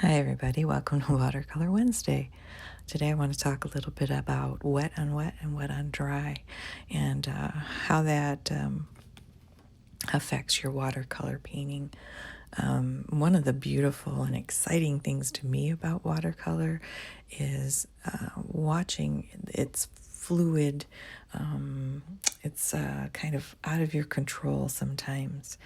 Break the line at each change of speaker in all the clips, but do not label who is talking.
Hi, everybody. Welcome to Watercolor Wednesday. Today, I want to talk a little bit about wet on wet and wet on dry and how that affects your watercolor painting. One of the beautiful and exciting things to me about watercolor is watching its fluid. It's kind of out of your control sometimes,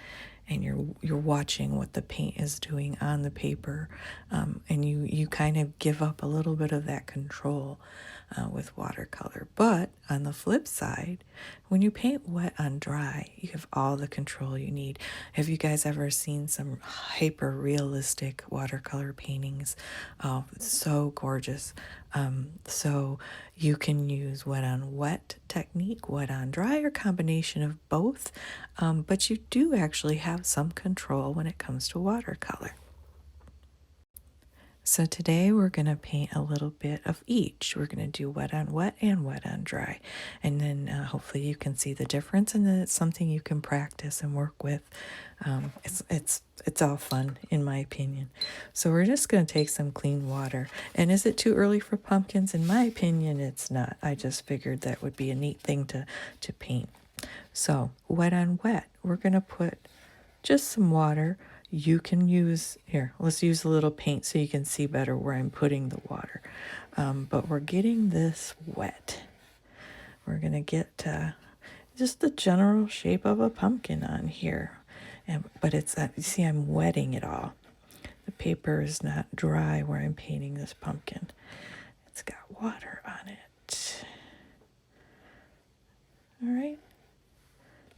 and you're watching what the paint is doing on the paper, and you kind of give up a little bit of that control with watercolor. But on the flip side, when you paint wet on dry, you have all the control you need. Have you guys ever seen some hyper realistic watercolor paintings? Oh, it's so gorgeous. So you can use wet on wet technique, wet on dry, or combination of both. But you do actually have some control when it comes to watercolor. So today we're going to paint a little bit of each. We're going to do wet on wet and wet on dry. And then hopefully you can see the difference, and then it's something you can practice and work with. It's all fun, in my opinion. So we're just going to take some clean water. And is it too early for pumpkins? In my opinion, it's not. I just figured that would be a neat thing to paint. So wet on wet, we're going to put just some water. You can use, here, let's use a little paint so you can see better where I'm putting the water. But we're getting this wet. We're going to get just the general shape of a pumpkin on here. But it's, you see, I'm wetting it all. The paper is not dry where I'm painting this pumpkin. It's got water on it. All right,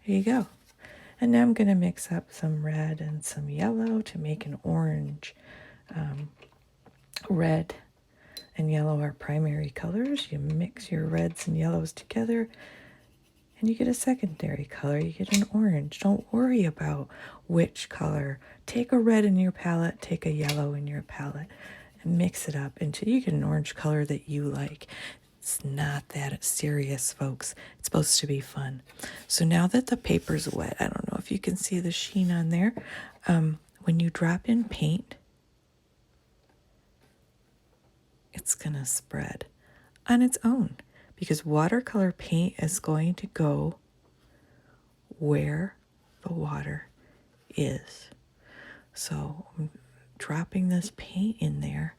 here you go. And now I'm going to mix up some red and some yellow to make an orange. Red and yellow are primary colors. You mix your reds and yellows together, and you get a secondary color. You get an orange. Don't worry about which color. Take a red in your palette, take a yellow in your palette, and mix it up until you get an orange color that you like. It's not that serious, folks. It's supposed to be fun. So now that the paper's wet, I don't know if you can see the sheen on there. When you drop in paint, it's going to spread on its own, because watercolor paint is going to go where the water is. So I'm dropping this paint in there,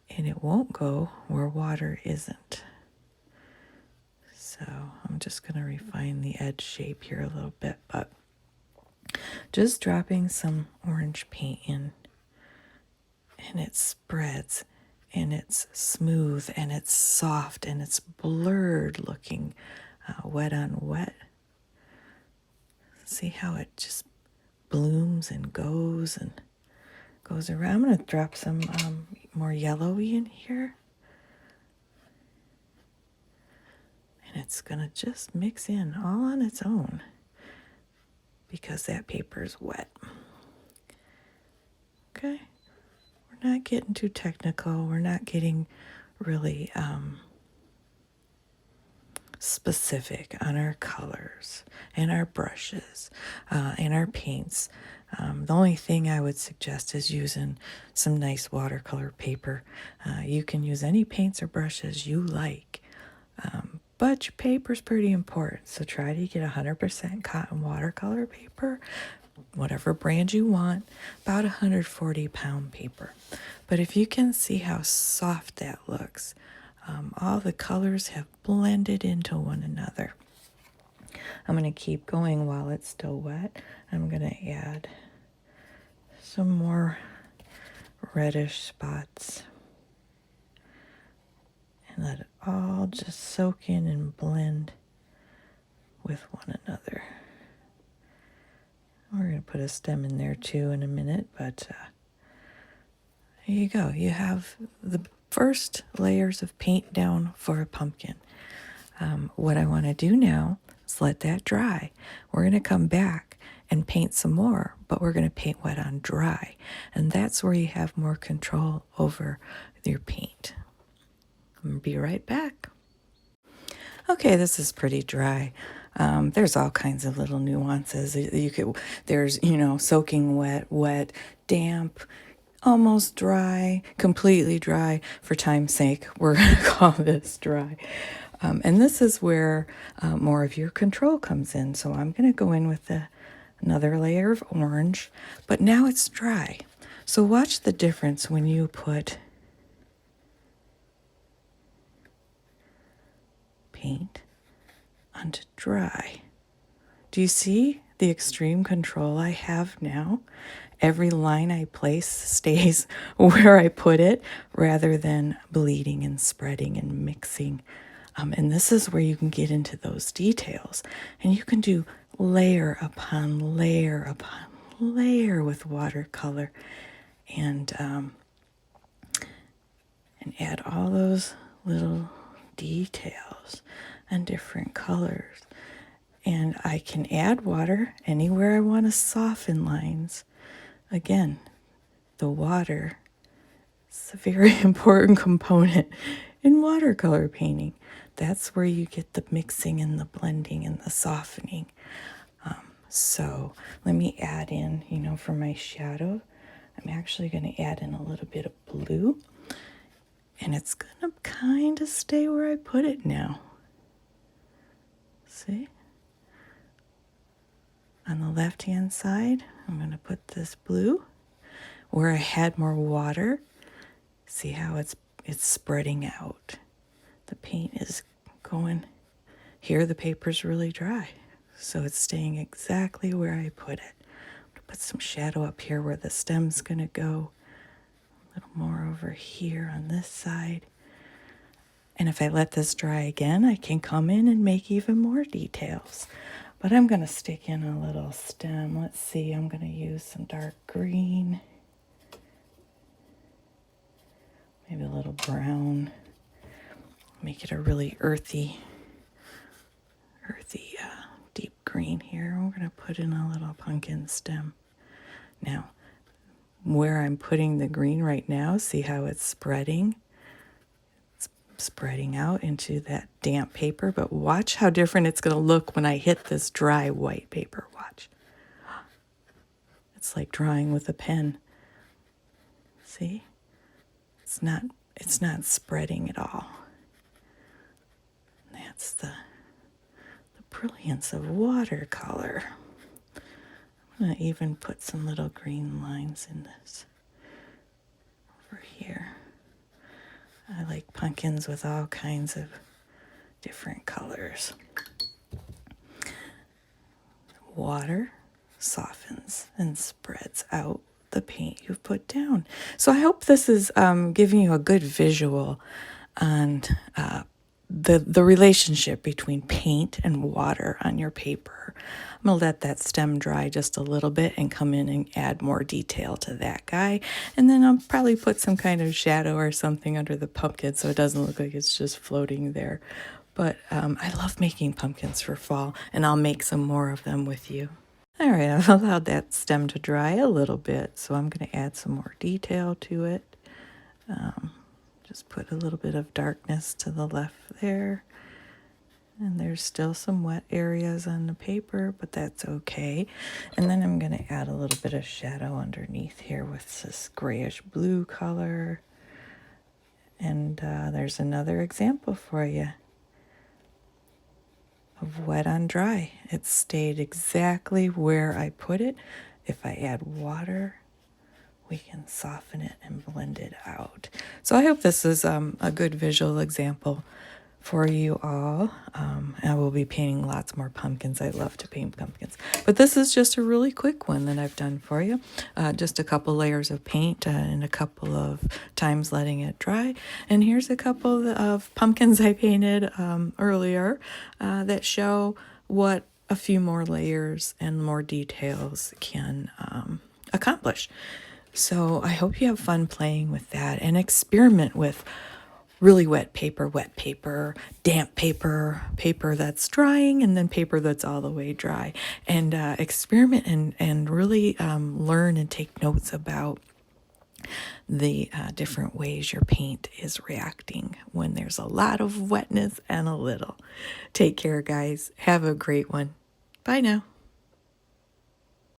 and it won't go where water isn't. So I'm just going to refine the edge shape here a little bit, but just dropping some orange paint in, and it spreads, and it's smooth, and it's soft, and it's blurred looking, wet on wet. See how it just blooms and goes around. I'm going to drop some more yellowy in here. And it's going to just mix in all on its own because that paper's wet. Okay? We're not getting too technical. We're not getting really specific on our colors and our brushes and our paints. The only thing I would suggest is using some nice watercolor paper. You can use any paints or brushes you like, but your paper's pretty important. So try to get 100% cotton watercolor paper, whatever brand you want, about 140-pound paper. But if you can see how soft that looks, all the colors have blended into one another. I'm going to keep going while it's still wet. I'm going to add some more reddish spots and let it all just soak in and blend with one another. We're going to put a stem in there too in a minute, but there you go. You have the first layers of paint down for a pumpkin. What I want to do now is let that dry. We're going to come back and paint some more, but we're going to paint wet on dry. And that's where you have more control over your paint. I'm going to be right back. Okay, this is pretty dry. There's all kinds of little nuances. There's, soaking wet, damp, almost dry, completely dry. For time's sake, we're going to call this dry. And this is where more of your control comes in. So I'm going to go in with another layer of orange, but now it's dry. So watch the difference when you put paint onto dry. Do you see the extreme control I have now? Every line I place stays where I put it rather than bleeding and spreading and mixing. And this is where you can get into those details. And you can do layer upon layer upon layer with watercolor and add all those little details and different colors. And I can add water anywhere I want to soften lines. Again, the water is a very important component in watercolor painting. That's where you get the mixing and the blending and the softening. So let me add in, for my shadow, I'm actually going to add in a little bit of blue. And it's going to kind of stay where I put it now. See? On the left-hand side, I'm going to put this blue. Where I had more water, see how it's spreading out. The paint is going, here the paper's really dry. So it's staying exactly where I put it. I'm going to put some shadow up here where the stem's going to go. A little more over here on this side. And if I let this dry again, I can come in and make even more details. But I'm going to stick in a little stem. Let's see, I'm going to use some dark green. Maybe a little brown. Make it a really earthy, deep green here. We're going to put in a little pumpkin stem. Now, where I'm putting the green right now, see how it's spreading? It's spreading out into that damp paper, but watch how different it's going to look when I hit this dry white paper. Watch. It's like drawing with a pen. See? It's not spreading at all. That's the brilliance of watercolor. I'm going to even put some little green lines in this over here. I like pumpkins with all kinds of different colors. Water softens and spreads out the paint you've put down. So I hope this is giving you a good visual on the relationship between paint and water on your paper. I'm going to let that stem dry just a little bit and come in and add more detail to that guy. And then I'll probably put some kind of shadow or something under the pumpkin so it doesn't look like it's just floating there. But I love making pumpkins for fall, and I'll make some more of them with you. All right, I've allowed that stem to dry a little bit, so I'm going to add some more detail to it. Just put a little bit of darkness to the left there. And there's still some wet areas on the paper, but that's okay. And then I'm going to add a little bit of shadow underneath here with this grayish blue color. And there's another example for you of wet on dry. It stayed exactly where I put it. If I add water, we can soften it and blend it out. So I hope this is a good visual example for you all. I will be painting lots more pumpkins. I love to paint pumpkins. But this is just a really quick one that I've done for you. Just a couple layers of paint and a couple of times letting it dry. And here's a couple of pumpkins I painted earlier that show what a few more layers and more details can accomplish. So I hope you have fun playing with that and experiment with really wet paper, damp paper, paper that's drying, and then paper that's all the way dry. And experiment and really learn and take notes about the different ways your paint is reacting when there's a lot of wetness and a little. Take care, guys. Have a great one. Bye now.